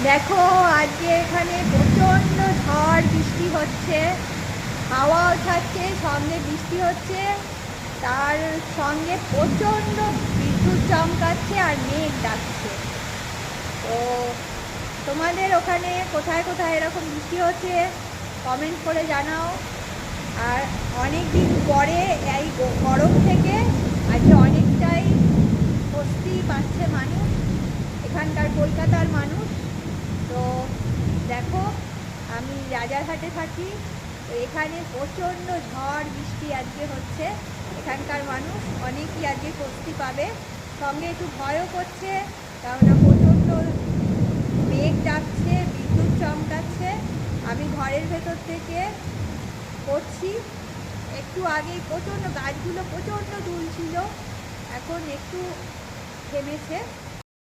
দেখো, আজকে এখানে প্রচণ্ড ঝড় বৃষ্টি হচ্ছে, হাওয়াও ছাড়ছে, সঙ্গে বৃষ্টি হচ্ছে, তার সঙ্গে প্রচণ্ড বিদ্যুৎ চমকাচ্ছে আর মেঘ ডাকছে। তো তোমাদের ওখানে কোথায় কোথায় এরকম বৃষ্টি হচ্ছে কমেন্ট করে জানাও। আর অনেক দিন পরে এই গরম থেকে আজকে অনেকটাই স্বস্তি পাচ্ছে মানুষ, এখানকার কলকাতার মানুষ। তো দেখো, আমি রাজারহাটে থাকি, তো এখানে প্রচণ্ড ঝড় বৃষ্টি আজকে হচ্ছে। এখানকার মানুষ অনেকই আজকে স্বস্তি পাবে, সঙ্গে একটু ভয়ও করছে, কেননা প্রচণ্ড মেঘ ডাকছে, বিদ্যুৎ চমকাচ্ছে। আমি ঘরের ভেতর থেকে করছি। একটু আগেই প্রচণ্ড গাছগুলো প্রচণ্ড দুলছিল, এখন একটু থেমেছে।